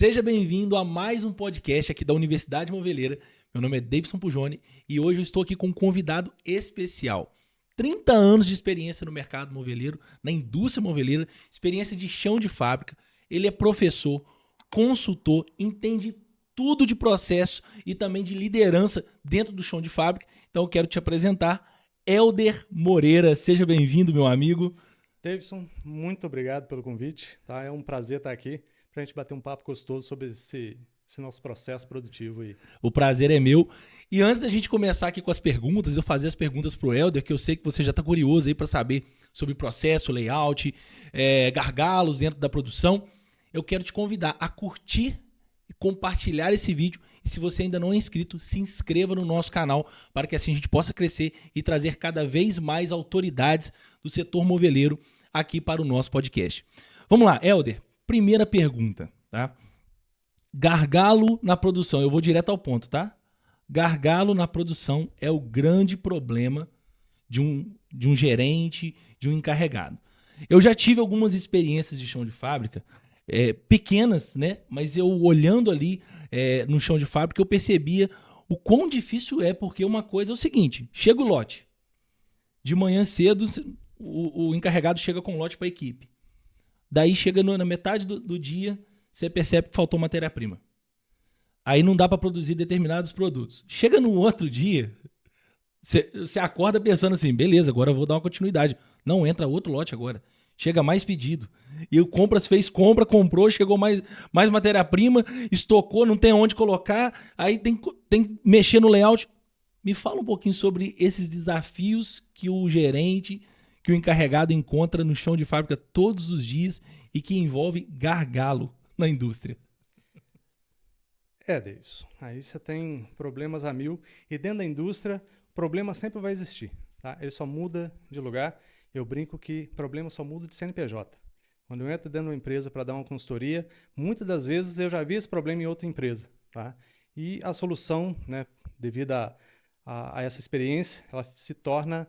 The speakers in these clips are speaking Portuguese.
Seja bem-vindo a mais um podcast aqui da Universidade Moveleira. Meu nome é Davidson Pujoni e hoje eu estou aqui com um convidado especial. 30 anos de experiência no mercado moveleiro, na indústria moveleira, experiência de chão de fábrica. Ele é professor, consultor, entende tudo de processo e também de liderança dentro do chão de fábrica. Então eu quero te apresentar Helder Moreira. Seja bem-vindo, meu amigo. Davidson, muito obrigado pelo convite. Tá? É um prazer estar aqui para a gente bater um papo gostoso sobre esse nosso processo produtivo aí. O prazer é meu. E antes da gente começar aqui com as perguntas, eu fazer as perguntas pro Helder, que eu sei que você já está curioso aí para saber sobre processo, layout, gargalos dentro da produção, eu quero te convidar a curtir e compartilhar esse vídeo. E se você ainda não é inscrito, se inscreva no nosso canal para que assim a gente possa crescer e trazer cada vez mais autoridades do setor moveleiro aqui para o nosso podcast. Vamos lá, Helder. Primeira pergunta, tá? Gargalo na produção. Eu vou direto ao ponto, tá? Gargalo na produção é o grande problema de um gerente, de um encarregado. Eu já tive algumas experiências de chão de fábrica, pequenas, né? Mas eu olhando ali no chão de fábrica, eu percebia o quão difícil é, porque uma coisa é o seguinte, chega o lote. De manhã cedo, o encarregado chega com o lote para a equipe. Daí chega na metade do dia, você percebe que faltou matéria-prima. Aí não dá para produzir determinados produtos. Chega no outro dia, você acorda pensando assim, beleza, agora eu vou dar uma continuidade. Não, entra outro lote agora. Chega mais pedido. E o compras fez compra, comprou, chegou mais matéria-prima, estocou, não tem onde colocar, aí tem que mexer no layout. Me fala um pouquinho sobre esses desafios que o gerente, que o encarregado encontra no chão de fábrica todos os dias e que envolve gargalo na indústria. Davidson, aí você tem problemas a mil e dentro da indústria, problema sempre vai existir, tá? Ele só muda de lugar. Eu brinco que problema só muda de CNPJ. Quando eu entro dentro de uma empresa para dar uma consultoria, muitas das vezes eu já vi esse problema em outra empresa, tá? E a solução, né, devido a essa experiência, ela se torna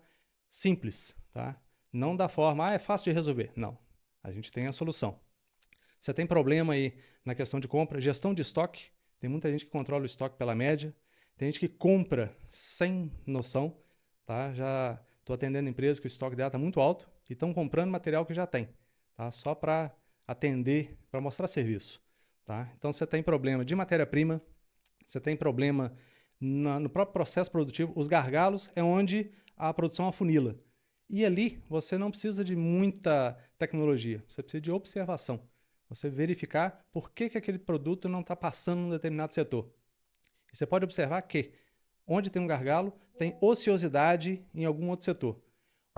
simples, tá? Não da forma, é fácil de resolver. Não, a gente tem a solução. Você tem problema aí na questão de compra, gestão de estoque. Tem muita gente que controla o estoque pela média. Tem gente que compra sem noção, tá? Já estou atendendo empresas que o estoque dela está muito alto e estão comprando material que já tem, tá? Só para atender, para mostrar serviço, tá? Então você tem problema de matéria-prima, você tem problema no próprio processo produtivo. Os gargalos é onde a produção afunila. E ali você não precisa de muita tecnologia, você precisa de observação. Você verificar por que aquele produto não está passando em um determinado setor. E você pode observar que onde tem um gargalo, tem ociosidade em algum outro setor.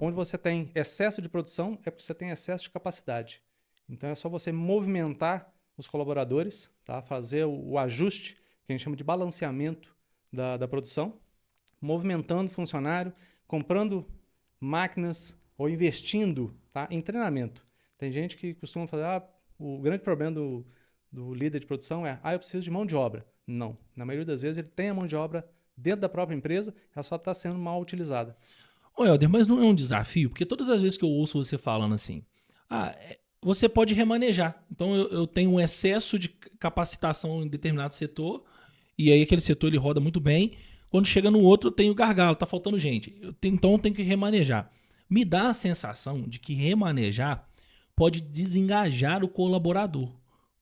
Onde você tem excesso de produção, é porque você tem excesso de capacidade. Então é só você movimentar os colaboradores, tá? Fazer o ajuste, que a gente chama de balanceamento da produção, movimentando o funcionário, comprando máquinas ou investindo, tá, em treinamento. Tem gente que costuma fazer, o grande problema do líder de produção é, eu preciso de mão de obra. Não. Na maioria das vezes ele tem a mão de obra dentro da própria empresa, ela só está sendo mal utilizada. Ô Helder, mas não é um desafio? Porque todas as vezes que eu ouço você falando assim, você pode remanejar. Então eu tenho um excesso de capacitação em determinado setor, e aí aquele setor ele roda muito bem. Quando chega no outro, eu tenho gargalo, tá faltando gente. Então eu tenho que remanejar. Me dá a sensação de que remanejar pode desengajar o colaborador.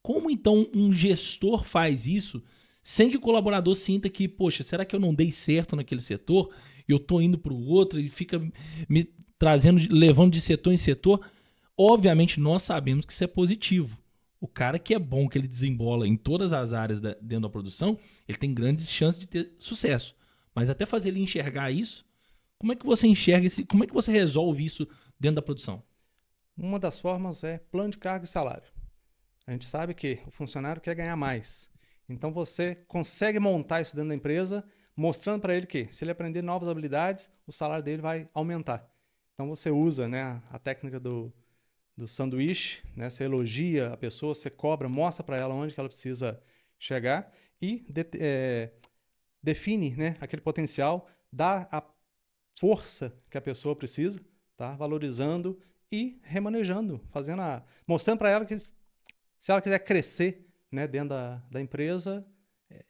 Como então um gestor faz isso sem que o colaborador sinta que, poxa, será que eu não dei certo naquele setor? Eu tô indo para o outro e fica me trazendo, levando de setor em setor. Obviamente nós sabemos que isso é positivo. O cara que é bom, que ele desembola em todas as áreas dentro da produção, ele tem grandes chances de ter sucesso. Mas até fazer ele enxergar isso, como é que você enxerga isso? Como é que você resolve isso dentro da produção? Uma das formas é plano de carga e salário. A gente sabe que o funcionário quer ganhar mais. Então você consegue montar isso dentro da empresa, mostrando para ele que se ele aprender novas habilidades, o salário dele vai aumentar. Então você usa, né, a técnica do sanduíche, né? Você elogia a pessoa, você cobra, mostra para ela onde que ela precisa chegar e define, né, aquele potencial, dá a força que a pessoa precisa, tá? Valorizando e remanejando, mostrando para ela que se ela quiser crescer, né, dentro da empresa,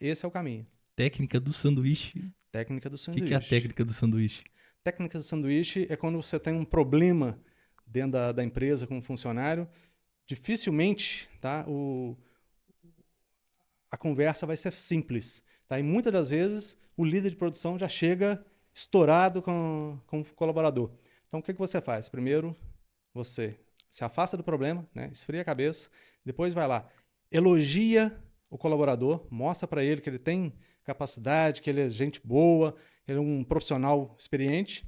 esse é o caminho. Técnica do sanduíche. Técnica do O sanduíche. que é a técnica do sanduíche? Técnica do sanduíche é quando você tem um problema dentro da empresa com um funcionário, dificilmente, tá, a conversa vai ser simples. Tá? E muitas das vezes o líder de produção já chega estourado com o colaborador. Então o que você faz? Primeiro, você se afasta do problema, né? Esfria a cabeça, depois vai lá, elogia o colaborador, mostra para ele que ele tem capacidade, que ele é gente boa, ele é um profissional experiente,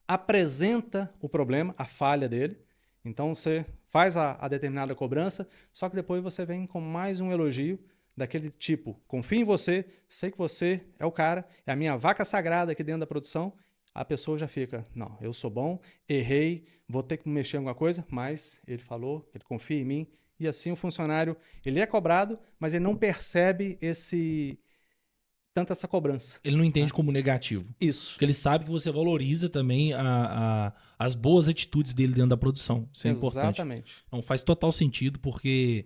apresenta o problema, a falha dele. Então você faz a determinada cobrança, só que depois você vem com mais um elogio daquele tipo: confio em você, sei que você é o cara, é a minha vaca sagrada aqui dentro da produção. A pessoa já fica: não, eu sou bom, errei, vou ter que mexer em alguma coisa, mas ele falou, ele confia em mim. E assim o funcionário, ele é cobrado, mas ele não percebe tanto essa cobrança. Ele não entende como negativo. Isso. Porque ele sabe que você valoriza também as boas atitudes dele dentro da produção. Isso é importante. Exatamente. Então faz total sentido, porque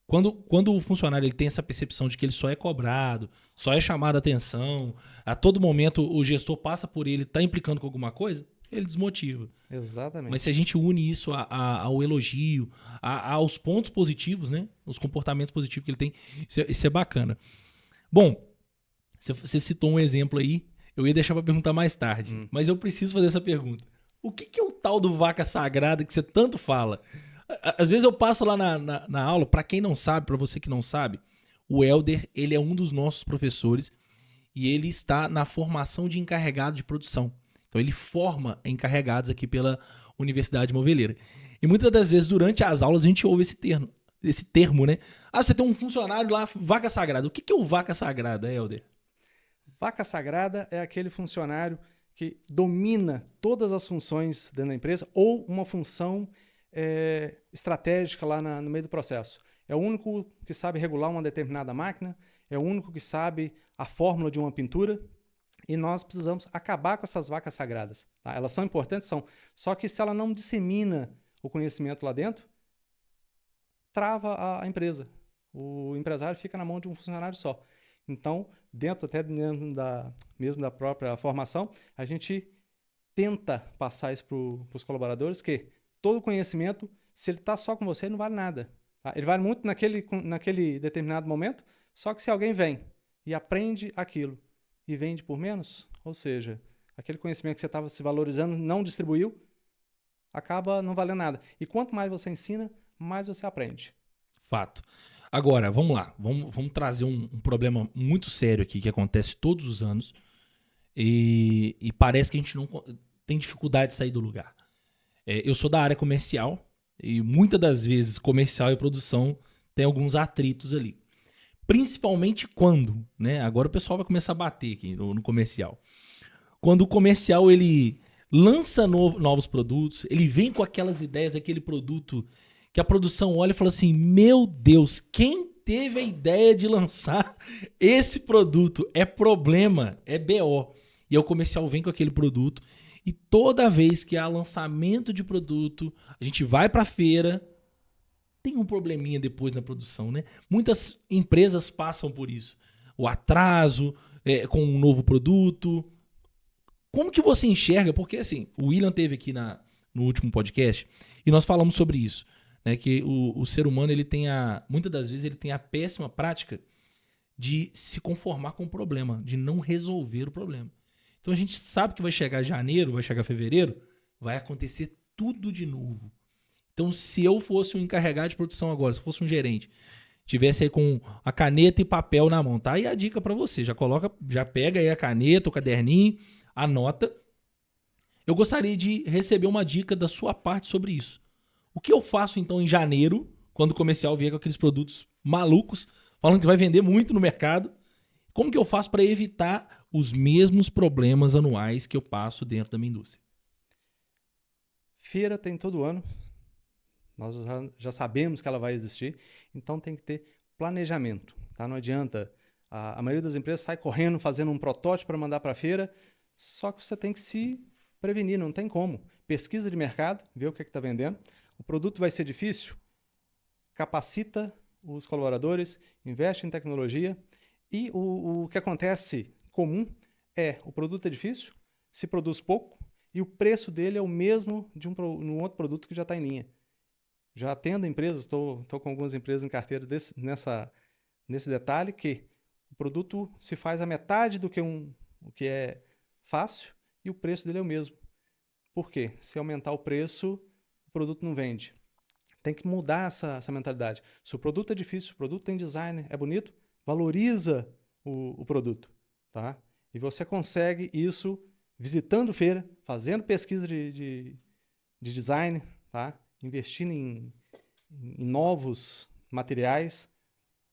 quando o funcionário ele tem essa percepção de que ele só é cobrado, só é chamado a atenção, a todo momento o gestor passa por ele, está implicando com alguma coisa, ele desmotiva. Exatamente. Mas se a gente une isso ao elogio, aos pontos positivos, né? Os comportamentos positivos que ele tem, isso é bacana. Bom, você citou um exemplo aí, eu ia deixar para perguntar mais tarde, mas eu preciso fazer essa pergunta. O que é o tal do vaca sagrada que você tanto fala? Às vezes eu passo lá na aula, para quem não sabe, para você que não sabe, o Helder, ele é um dos nossos professores e ele está na formação de encarregado de produção. Então ele forma encarregados aqui pela Universidade Moveleira. E muitas das vezes durante as aulas a gente ouve esse termo, né? Ah, você tem um funcionário lá, vaca sagrada. O que é o vaca sagrada, Helder? Vaca sagrada é aquele funcionário que domina todas as funções dentro da empresa ou uma função estratégica lá no meio do processo. É o único que sabe regular uma determinada máquina, é o único que sabe a fórmula de uma pintura, e nós precisamos acabar com essas vacas sagradas. Tá? Elas são importantes, são. Só que se ela não dissemina o conhecimento lá dentro, trava a empresa. O empresário fica na mão de um funcionário só. Então, dentro mesmo da própria formação, a gente tenta passar isso para os colaboradores, que todo conhecimento, se ele está só com você, não vale nada. Tá? Ele vale muito naquele determinado momento, só que se alguém vem e aprende aquilo e vende por menos, ou seja, aquele conhecimento que você estava se valorizando, não distribuiu, acaba não valendo nada. E quanto mais você ensina, mais você aprende. Fato. Agora, vamos lá. Vamos trazer um problema muito sério aqui que acontece todos os anos e parece que a gente não tem dificuldade de sair do lugar. Eu sou da área comercial e muitas das vezes comercial e produção tem alguns atritos ali. Principalmente quando, né? Agora o pessoal vai começar a bater aqui no comercial. Quando o comercial ele lança novos produtos, ele vem com aquelas ideias daquele produto que a produção olha e fala assim: meu Deus, quem teve a ideia de lançar esse produto? É problema, é BO. E aí o comercial vem com aquele produto e toda vez que há lançamento de produto, a gente vai para a feira, tem um probleminha depois na produção, né? Muitas empresas passam por isso. O atraso com um novo produto. Como que você enxerga? Porque assim, o William teve aqui no último podcast e nós falamos sobre isso. Né, que o ser humano, muitas das vezes, ele tem a péssima prática de se conformar com o problema, de não resolver o problema. Então a gente sabe que vai chegar janeiro, vai chegar fevereiro, vai acontecer tudo de novo. Então se eu fosse um encarregado de produção agora, se fosse um gerente, tivesse aí com a caneta e papel na mão, tá aí a dica para você, já pega aí a caneta, o caderninho, anota. Eu gostaria de receber uma dica da sua parte sobre isso. O que eu faço então em janeiro, quando o comercial vier com aqueles produtos malucos, falando que vai vender muito no mercado? Como que eu faço para evitar os mesmos problemas anuais que eu passo dentro da minha indústria? Feira tem todo ano. Nós já sabemos que ela vai existir. Então tem que ter planejamento. Tá? Não adianta. A maioria das empresas sai correndo, fazendo um protótipo para mandar para a feira. Só que você tem que se prevenir, não tem como. Pesquisa de mercado, ver o que está vendendo. O produto vai ser difícil, capacita os colaboradores, investe em tecnologia e o que acontece comum é o produto é difícil, se produz pouco e o preço dele é o mesmo de um outro produto que já está em linha. Já atendo empresas, estou com algumas empresas em carteira nesse detalhe que o produto se faz a metade do que o que é fácil e o preço dele é o mesmo. Por quê? Se aumentar o preço, o produto não vende. Tem que mudar essa mentalidade. Se o produto é difícil, se o produto tem design, é bonito, valoriza o produto. Tá? E você consegue isso visitando feira, fazendo pesquisa de design, tá? Investindo em novos materiais,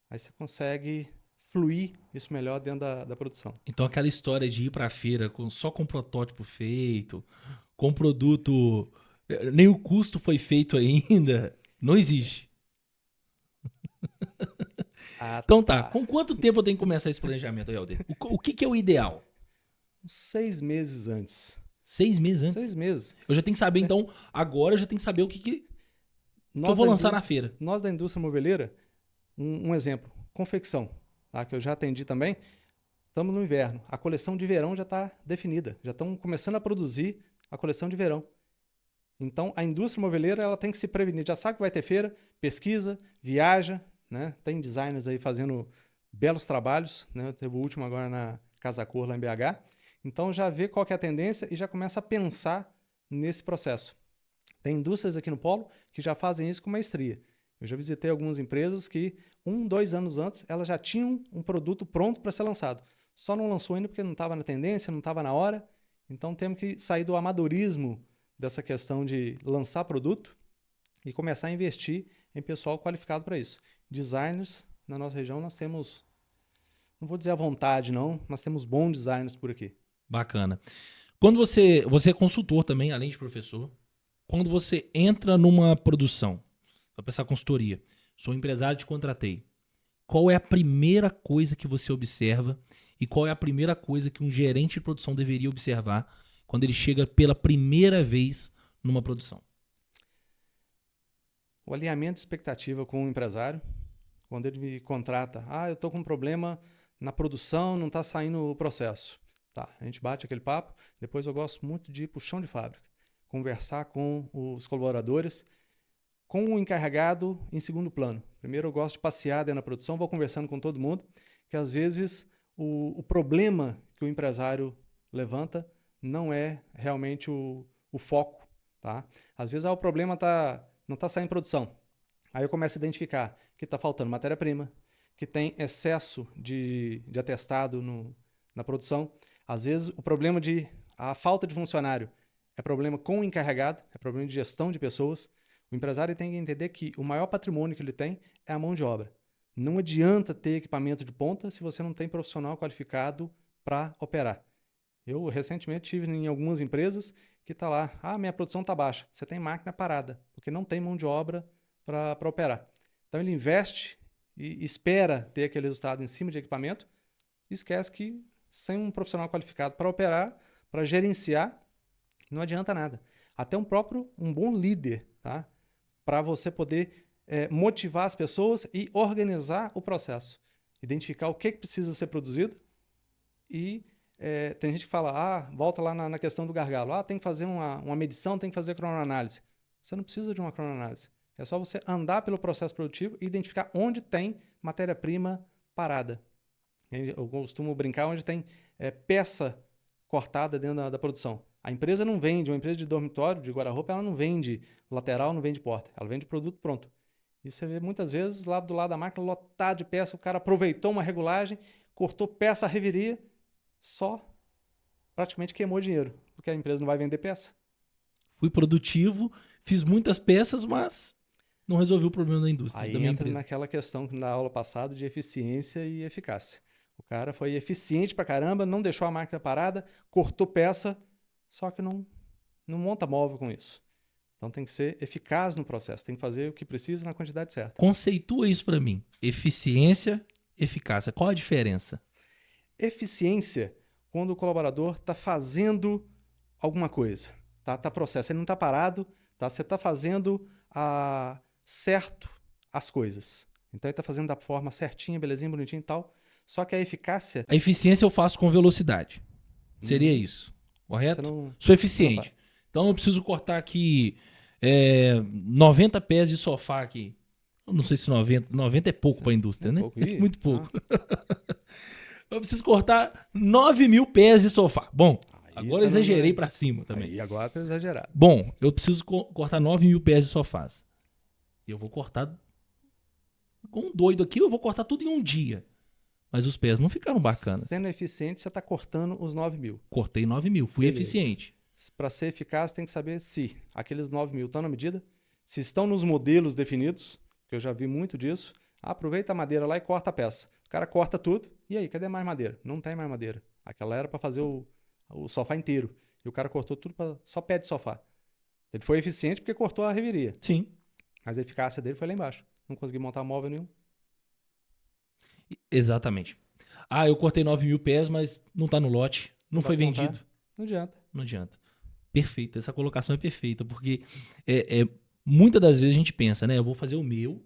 aí você consegue fluir isso melhor dentro da produção. Então aquela história de ir pra feira só com protótipo feito, com produto, nem o custo foi feito ainda, não existe. Ah, Então tá, tá. com quanto tempo eu tenho que começar esse planejamento, Helder? O que é o ideal? Uns 6 meses antes. 6 meses antes? 6 meses. Eu já tenho que saber, então, agora eu já tenho que saber o que eu vou lançar na feira. Nós da indústria moveleira, um exemplo, confecção, tá? Que eu já atendi também. Estamos no inverno. A coleção de verão já está definida. Já estão começando a produzir a coleção de verão. Então, a indústria moveleira ela tem que se prevenir. Já sabe que vai ter feira, pesquisa, viaja, né? Tem designers aí fazendo belos trabalhos, né? Teve o último agora na Casa Cor, lá em BH. Então, já vê qual que é a tendência e já começa a pensar nesse processo. Tem indústrias aqui no Polo que já fazem isso com maestria. Eu já visitei algumas empresas que 2 anos antes elas já tinham um produto pronto para ser lançado. Só não lançou ainda porque não estava na tendência, não estava na hora. Então temos que sair do amadorismo dessa questão de lançar produto e começar a investir em pessoal qualificado para isso. Designers, na nossa região, nós temos, não vou dizer à vontade não, mas temos bons designers por aqui. Bacana. Quando você é consultor também, além de professor, quando você entra numa produção, vai pensar consultoria, sou empresário, te contratei. Qual é a primeira coisa que você observa e qual é a primeira coisa que um gerente de produção deveria observar quando ele chega pela primeira vez numa produção? O alinhamento de expectativa com o empresário, quando ele me contrata, eu estou com um problema na produção, não está saindo o processo. Tá, a gente bate aquele papo, depois eu gosto muito de ir para o chão de fábrica, conversar com os colaboradores, com o encarregado em segundo plano. Primeiro eu gosto de passear dentro da produção, vou conversando com todo mundo, que às vezes o problema que o empresário levanta não é realmente o foco. Tá? Às vezes o problema não está saindo em produção. Aí eu começo a identificar que está faltando matéria-prima, que tem excesso de atestado na produção. Às vezes o problema a falta de funcionário é problema com o encarregado, é problema de gestão de pessoas. O empresário tem que entender que o maior patrimônio que ele tem é a mão de obra. Não adianta ter equipamento de ponta se você não tem profissional qualificado para operar. Eu recentemente estive em algumas empresas que está lá, minha produção está baixa. Você tem máquina parada, porque não tem mão de obra para operar. Então ele investe e espera ter aquele resultado em cima de equipamento e esquece que sem um profissional qualificado para operar, para gerenciar, não adianta nada. Até um bom líder, tá? Para você poder motivar as pessoas e organizar o processo. Identificar o que precisa ser produzido e tem gente que fala, volta lá na questão do gargalo. Tem que fazer uma medição, tem que fazer cronoanálise. Você não precisa de uma cronoanálise. É só você andar pelo processo produtivo e identificar onde tem matéria-prima parada. Eu costumo brincar onde tem peça cortada dentro da produção. A empresa não vende, uma empresa de dormitório, de guarda-roupa, ela não vende lateral, não vende porta. Ela vende produto pronto. E você vê muitas vezes lá do lado da máquina lotado de peça, o cara aproveitou uma regulagem, cortou peça à reveria, só praticamente queimou dinheiro, porque a empresa não vai vender peça. Fui produtivo, fiz muitas peças, mas não resolvi o problema da indústria. Aí da minha entra empresa. naquela questão na aula passada de eficiência e eficácia. O cara foi eficiente pra caramba, não deixou a máquina parada, cortou peça, só que não monta móvel com isso. Então tem que ser eficaz no processo, tem que fazer o que precisa na quantidade certa. Conceitua isso para mim. Eficiência, eficácia. Qual a diferença? Eficiência, quando o colaborador está fazendo alguma coisa, tá processo, ele não está parado, tá? Você está fazendo certo as coisas. Então ele está fazendo da forma certinha, belezinha, bonitinho e tal. Só que a eficácia, A eficiência eu faço com velocidade. Seria Uhum. isso, você correto? não, Sou você não faz. eficiente. Então eu preciso cortar aqui 90 pés de sofá aqui. Eu não sei se 90 é pouco para a É indústria, né? pouco. É Ih, muito pouco. Eu preciso cortar 9.000 pés de sofá. Bom, aí agora eu tá exagerei para cima também. Aí agora tá exagerado. Bom, eu preciso cortar 9.000 pés de sofás. Eu vou cortar com um doido aqui, eu vou cortar tudo em um dia. Mas os pés não ficaram bacanas. Sendo eficiente, você está cortando os 9.000. Cortei 9.000, fui Beleza. eficiente. Para ser eficaz, tem que saber se aqueles 9.000 estão na medida, se estão nos modelos definidos, que eu já vi muito disso. Aproveita a madeira lá e corta a peça. O cara corta tudo, e aí, cadê mais madeira? Não tem mais madeira. Aquela era para fazer o sofá inteiro. E o cara cortou tudo para só pé de sofá. Ele foi eficiente porque cortou a reveria. Sim. Mas a eficácia dele foi lá embaixo. Não consegui montar móvel nenhum. Exatamente. Ah, eu cortei 9.000 pés, mas não tá no lote. Não Dá foi pra montar? vendido. Não adianta. Não adianta. Perfeito. Essa colocação é perfeita, porque muitas das vezes a gente pensa, né? Eu vou fazer o meu,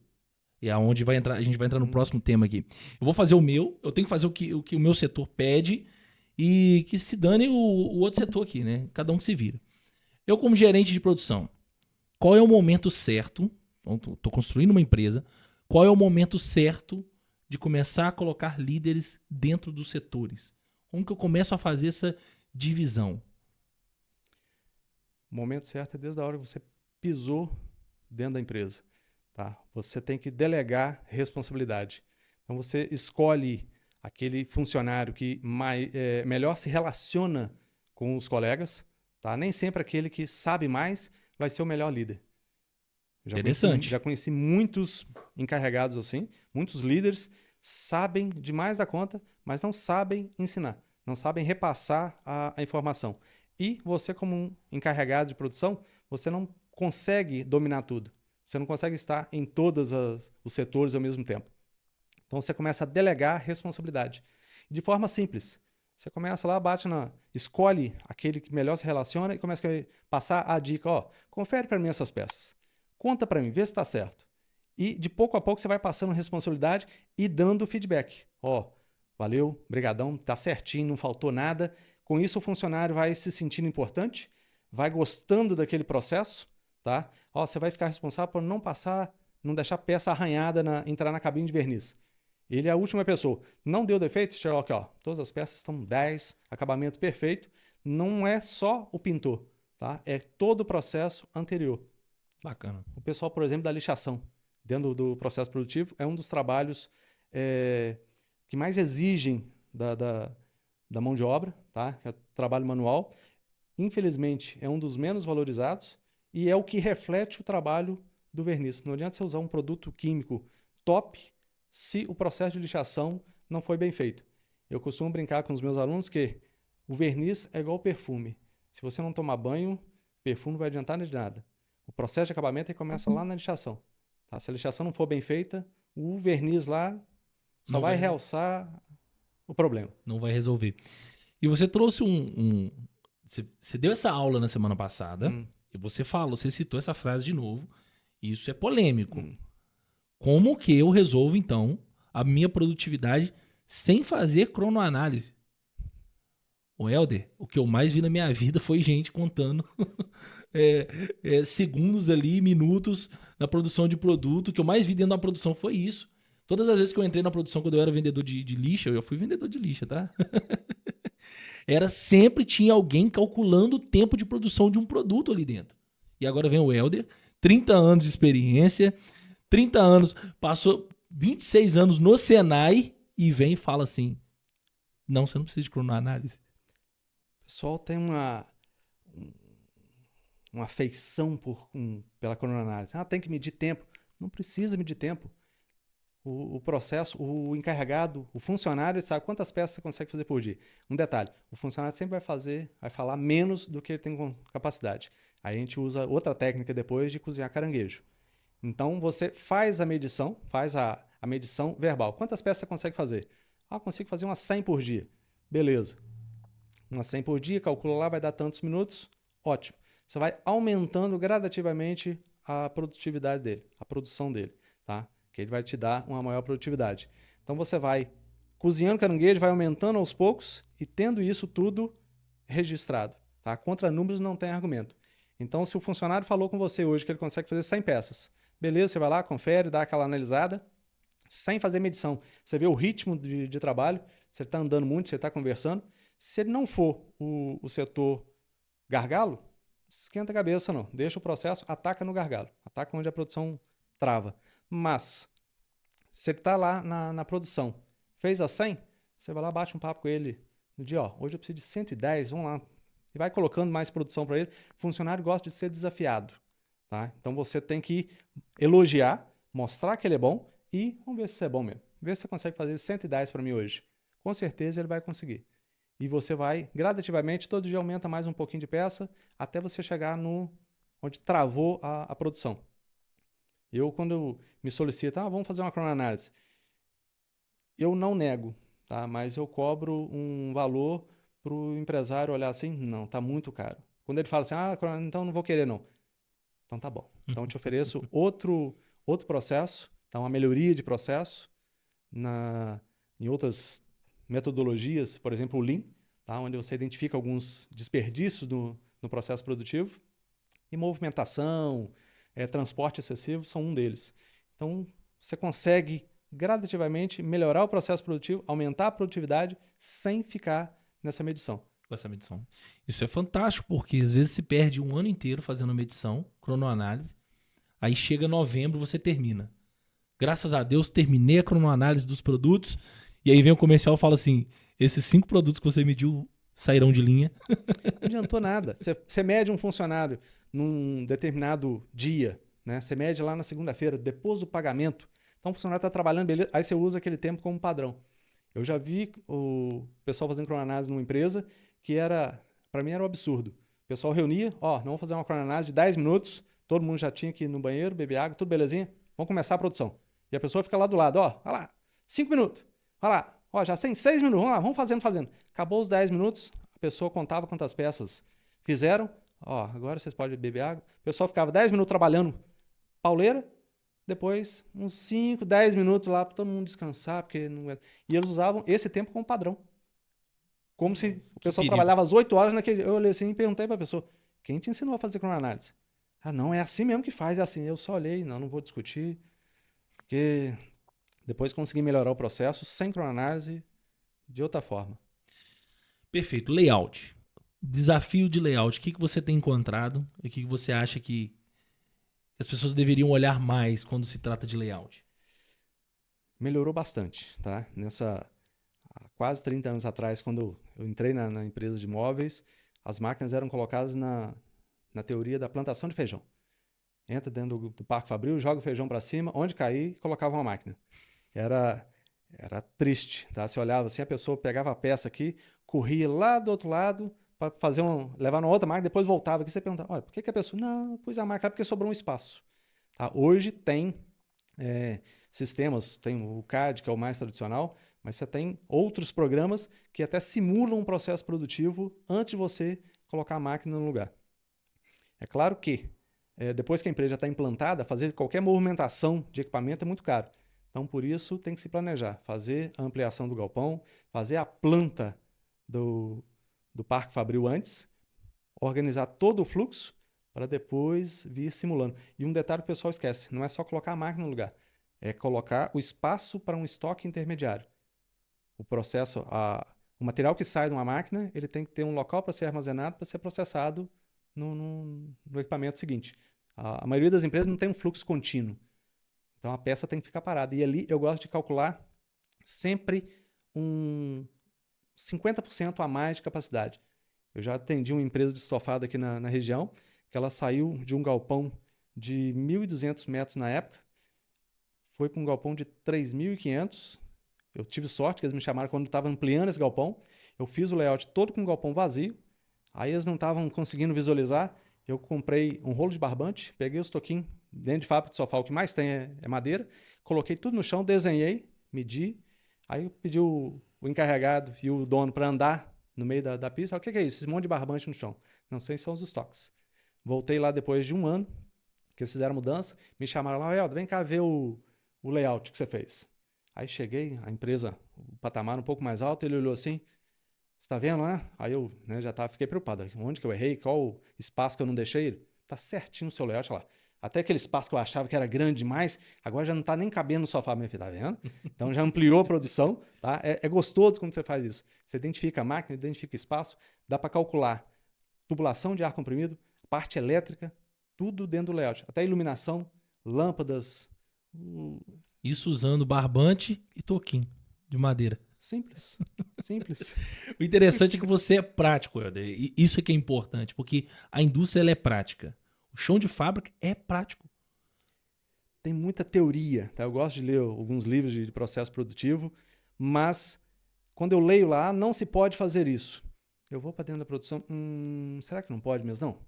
e aonde vai entrar, a gente vai entrar no próximo tema aqui. Eu vou fazer o meu, eu tenho que fazer o que o meu setor pede e que se dane o outro setor aqui, né? Cada um que se vira. Eu, como gerente de produção, qual é o momento certo? Estou construindo uma empresa. Qual é o momento certo de começar a colocar líderes dentro dos setores? Como que eu começo a fazer essa divisão? O momento certo é desde a hora que você pisou dentro da empresa. Tá? Você tem que delegar responsabilidade. Então você escolhe aquele funcionário que melhor se relaciona com os colegas. Tá? Nem sempre aquele que sabe mais vai ser o melhor líder. Interessante. Já conheci muitos encarregados assim, muitos líderes sabem demais da conta, mas não sabem ensinar, não sabem repassar a informação. E você, como um encarregado de produção, você não consegue dominar tudo. Você não consegue estar em todos os setores ao mesmo tempo. Então você começa a delegar responsabilidade. De forma simples. Você começa lá, escolhe aquele que melhor se relaciona e começa a passar a dica, ó, confere para mim essas peças. Conta para mim, vê se está certo. E de pouco a pouco você vai passando responsabilidade e dando feedback. Ó, valeu, brigadão, tá certinho, não faltou nada. Com isso o funcionário vai se sentindo importante, vai gostando daquele processo, tá? Ó, você vai ficar responsável por não deixar peça arranhada entrar na cabine de verniz. Ele é a última pessoa. Não deu defeito? Chegou aqui, ó. Todas as peças estão 10, acabamento perfeito. Não é só o pintor, tá? É todo o processo anterior. Bacana. O pessoal, por exemplo, da lixação, dentro do processo produtivo, é um dos trabalhos que mais exigem da mão de obra, tá? Que é o trabalho manual. Infelizmente, é um dos menos valorizados e é o que reflete o trabalho do verniz. Não adianta você usar um produto químico top se o processo de lixação não foi bem feito. Eu costumo brincar com os meus alunos que o verniz é igual perfume. Se você não tomar banho, perfume não vai adiantar de nada. O processo de acabamento começa lá na lixação. Tá? Se a lixação não for bem feita, o verniz lá só vai realçar o problema. Não vai resolver. E você trouxe Você deu essa aula na semana passada e você citou essa frase de novo. E isso é polêmico. Como que eu resolvo, então, a minha produtividade sem fazer cronoanálise? O Helder, o que eu mais vi na minha vida foi gente contando segundos ali, minutos na produção de produto. O que eu mais vi dentro da produção foi isso. Todas as vezes que eu entrei na produção, quando eu era vendedor de lixa, eu já fui vendedor de lixa, tá? Sempre tinha alguém calculando o tempo de produção de um produto ali dentro. E agora vem o Helder, 30 anos de experiência, 30 anos, passou 26 anos no Senai e vem e fala assim, não, você não precisa de cronoanálise. O pessoal tem uma afeição pela cronoanálise. Tem que medir tempo. Não precisa medir tempo. O processo, o encarregado, o funcionário sabe quantas peças você consegue fazer por dia. Um detalhe, o funcionário sempre vai falar menos do que ele tem capacidade. Aí a gente usa outra técnica depois de cozinhar caranguejo. Então você faz a medição, a medição verbal. Quantas peças você consegue fazer? Consigo fazer umas 100 por dia. Beleza. Umas 100 por dia, calcula lá, vai dar tantos minutos. Ótimo. Você vai aumentando gradativamente a produtividade dele, a produção dele, tá? que ele vai te dar uma maior produtividade. Então você vai cozinhando caranguejo, vai aumentando aos poucos e tendo isso tudo registrado. Tá? Contra números não tem argumento. Então, se o funcionário falou com você hoje que ele consegue fazer 100 peças, beleza, você vai lá, confere, dá aquela analisada, sem fazer medição. Você vê o ritmo de trabalho, você está andando muito, você está conversando. Se ele não for o setor gargalo, esquenta a cabeça não. Deixa o processo, ataca no gargalo. Ataca onde a produção trava. Mas, se ele está lá na produção, fez a 100, você vai lá, bate um papo com ele no dia, ó, hoje eu preciso de 110, vamos lá. E vai colocando mais produção para ele. O funcionário gosta de ser desafiado. Tá? Então você tem que elogiar, mostrar que ele é bom e vamos ver se isso é bom mesmo. Vê se você consegue fazer 110 para mim hoje. Com certeza ele vai conseguir. E você vai, gradativamente, todo dia aumenta mais um pouquinho de peça até você chegar no onde travou a produção. Quando me solicitam, vamos fazer uma cronoanálise. Eu não nego, tá? Mas eu cobro um valor para o empresário olhar assim, não, está muito caro. Quando ele fala assim, então não vou querer não. Então tá bom. Então eu te ofereço outro processo, tá? Uma melhoria de processo em outras metodologias, por exemplo o Lean, tá? Onde você identifica alguns desperdícios no processo produtivo e movimentação, transporte excessivo são um deles. Então você consegue gradativamente melhorar o processo produtivo, aumentar a produtividade sem ficar nessa medição. Com essa medição. Isso é fantástico, porque às vezes se perde um ano inteiro fazendo a medição, cronoanálise, aí chega novembro, você termina. Graças a Deus, terminei a cronoanálise dos produtos, e aí vem o comercial e fala assim, esses 5 produtos que você mediu sairão de linha. Não adiantou nada. Você mede um funcionário num determinado dia, né? Você mede lá na segunda-feira, depois do pagamento. Então o funcionário está trabalhando, beleza, aí você usa aquele tempo como padrão. Eu já vi o pessoal fazendo cronoanálise numa empresa que para mim era um absurdo. O pessoal reunia, não vamos fazer uma cronoanálise de 10 minutos, todo mundo já tinha que ir no banheiro, beber água, tudo belezinha, vamos começar a produção. E a pessoa fica lá do lado, olha lá, 5 minutos, olha lá, já tem 6 minutos, vamos lá, vamos fazendo. Acabou os 10 minutos, a pessoa contava quantas peças fizeram, agora vocês podem beber água. O pessoal ficava 10 minutos trabalhando pauleira, depois uns 5, 10 minutos lá para todo mundo descansar, porque não é... E eles usavam esse tempo como padrão. Como se o pessoal trabalhava às 8 horas naquele... Eu olhei assim e perguntei para a pessoa, quem te ensinou a fazer cronoanálise? Não, é assim mesmo que faz, é assim. Eu só olhei, não vou discutir, porque depois consegui melhorar o processo sem cronoanálise de outra forma. Perfeito. Layout. Desafio de layout. O que você tem encontrado e o que você acha que as pessoas deveriam olhar mais quando se trata de layout? Melhorou bastante, tá? Há quase 30 anos atrás, quando eu entrei na empresa de móveis, as máquinas eram colocadas na teoria da plantação de feijão. Entra dentro do Parque Fabril, joga o feijão para cima, onde cair, colocava uma máquina. Era triste, tá? Você olhava assim, a pessoa pegava a peça aqui, corria lá do outro lado para levar numa outra máquina, depois voltava aqui, você perguntava, olha, por que a pessoa... Não, pus a máquina porque sobrou um espaço. Tá? Hoje tem sistemas, tem o CAD, que é o mais tradicional, mas você tem outros programas que até simulam um processo produtivo antes de você colocar a máquina no lugar. É claro que, depois que a empresa já está implantada, fazer qualquer movimentação de equipamento é muito caro. Então, por isso, tem que se planejar. Fazer a ampliação do galpão, fazer a planta do Parque Fabril antes, organizar todo o fluxo para depois vir simulando. E um detalhe que o pessoal esquece, não é só colocar a máquina no lugar, é colocar o espaço para um estoque intermediário. O processo, o material que sai de uma máquina, ele tem que ter um local para ser armazenado, para ser processado no equipamento seguinte. A maioria das empresas não tem um fluxo contínuo. Então a peça tem que ficar parada. E ali eu gosto de calcular sempre 50% a mais de capacidade. Eu já atendi uma empresa de estofado aqui na região, que ela saiu de um galpão de 1.200 metros na época, foi para um galpão de 3.500. Eu tive sorte que eles me chamaram quando estava ampliando esse galpão. Eu fiz o layout todo com o galpão vazio. Aí eles não estavam conseguindo visualizar. Eu comprei um rolo de barbante, peguei os toquinhos dentro de fábrica de sofá, o que mais tem é madeira, coloquei tudo no chão, desenhei, medi. Aí eu pedi o encarregado e o dono para andar no meio da pista. O que é isso? Esse monte de barbante no chão. Não sei se são os estoques. Voltei lá depois de um ano, que eles fizeram mudança, me chamaram lá, Helder, vem cá ver o o layout que você fez. Aí cheguei, a empresa, o patamar um pouco mais alto, ele olhou assim, você está vendo, né? Aí eu, né, fiquei preocupado. Onde que eu errei? Qual o espaço que eu não deixei? Tá certinho o seu layout lá. Até aquele espaço que eu achava que era grande demais, agora já não está nem cabendo no sofá mesmo, tá vendo? Então já ampliou a produção, tá? É gostoso quando você faz isso. Você identifica a máquina, identifica espaço, dá para calcular tubulação de ar comprimido, parte elétrica, tudo dentro do layout. Até iluminação, lâmpadas. Isso usando barbante e toquinho de madeira. Simples, simples. O interessante é que você é prático, Helder. E isso é que é importante, porque a indústria ela é prática. O chão de fábrica é prático. Tem muita teoria, tá? Eu gosto de ler alguns livros de processo produtivo, mas quando eu leio lá, não se pode fazer isso. Eu vou para dentro da produção, será que não pode mesmo? Não.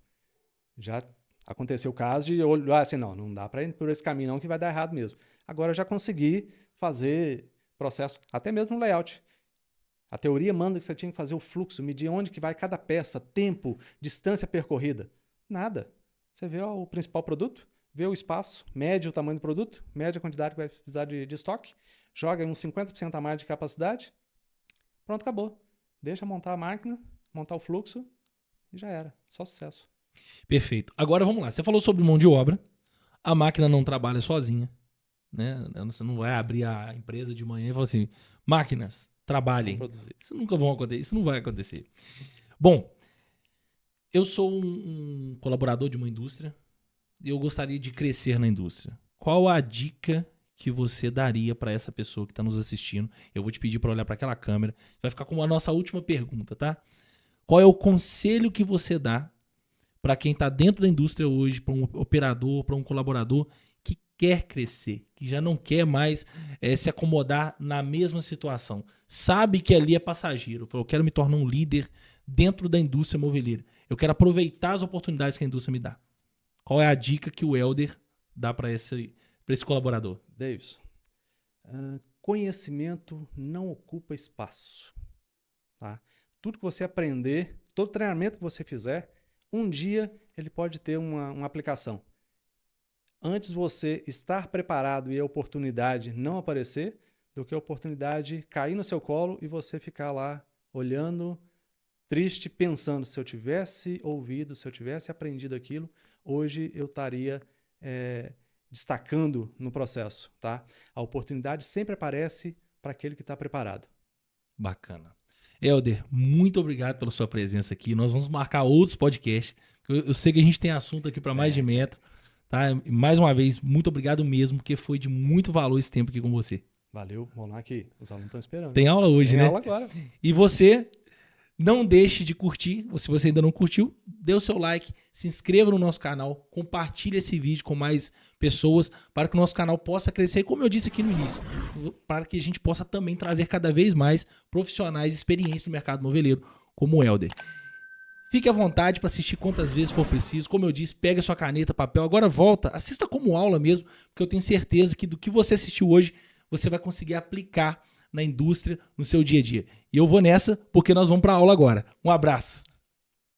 Já aconteceu o caso de eu olhar assim, não dá para ir por esse caminho não, que vai dar errado mesmo. Agora eu já consegui fazer processo, até mesmo no layout. A teoria manda que você tinha que fazer o fluxo, medir onde que vai cada peça, tempo, distância percorrida. Nada. Você vê o principal produto, vê o espaço, mede o tamanho do produto, mede a quantidade que vai precisar de estoque, joga uns 50% a mais de capacidade, pronto, acabou. Deixa montar a máquina, montar o fluxo e já era. Só sucesso. Perfeito. Agora vamos lá. Você falou sobre mão de obra. A máquina não trabalha sozinha, né? Você não vai abrir a empresa de manhã e falar assim, máquinas, trabalhem. Isso nunca vai acontecer. Isso não vai acontecer. Bom, eu sou um colaborador de uma indústria e eu gostaria de crescer na indústria. Qual a dica que você daria para essa pessoa que está nos assistindo? Eu vou te pedir para olhar para aquela câmera. Vai ficar como a nossa última pergunta, tá? Qual é o conselho que você dá para quem está dentro da indústria hoje, para um operador, para um colaborador que quer crescer, que já não quer mais se acomodar na mesma situação? Sabe que ali é passageiro. Eu quero me tornar um líder dentro da indústria moveleira. Eu quero aproveitar as oportunidades que a indústria me dá. Qual é a dica que o Helder dá para esse colaborador? Davis, conhecimento não ocupa espaço. Tá? Tudo que você aprender, todo treinamento que você fizer, um dia ele pode ter uma aplicação. Antes você estar preparado e a oportunidade não aparecer, do que a oportunidade cair no seu colo e você ficar lá olhando, triste, pensando, se eu tivesse ouvido, se eu tivesse aprendido aquilo, hoje eu estaria destacando no processo. Tá? A oportunidade sempre aparece para aquele que está preparado. Bacana. Helder, muito obrigado pela sua presença aqui. Nós vamos marcar outros podcasts. Eu sei que a gente tem assunto aqui para mais de metro. Tá? Mais uma vez, muito obrigado mesmo, porque foi de muito valor esse tempo aqui com você. Valeu, vamos lá que os alunos estão esperando. Tem aula hoje, né? Tem aula agora. E você, não deixe de curtir. Se você ainda não curtiu, dê o seu like, se inscreva no nosso canal, compartilhe esse vídeo com mais pessoas para que o nosso canal possa crescer, como eu disse aqui no início, para que a gente possa também trazer cada vez mais profissionais experientes no mercado moveleiro, como o Helder. Fique à vontade para assistir quantas vezes for preciso. Como eu disse, pega sua caneta, papel. Agora volta, assista como aula mesmo, porque eu tenho certeza que do que você assistiu hoje, você vai conseguir aplicar na indústria, no seu dia a dia. E eu vou nessa, porque nós vamos para a aula agora. Um abraço.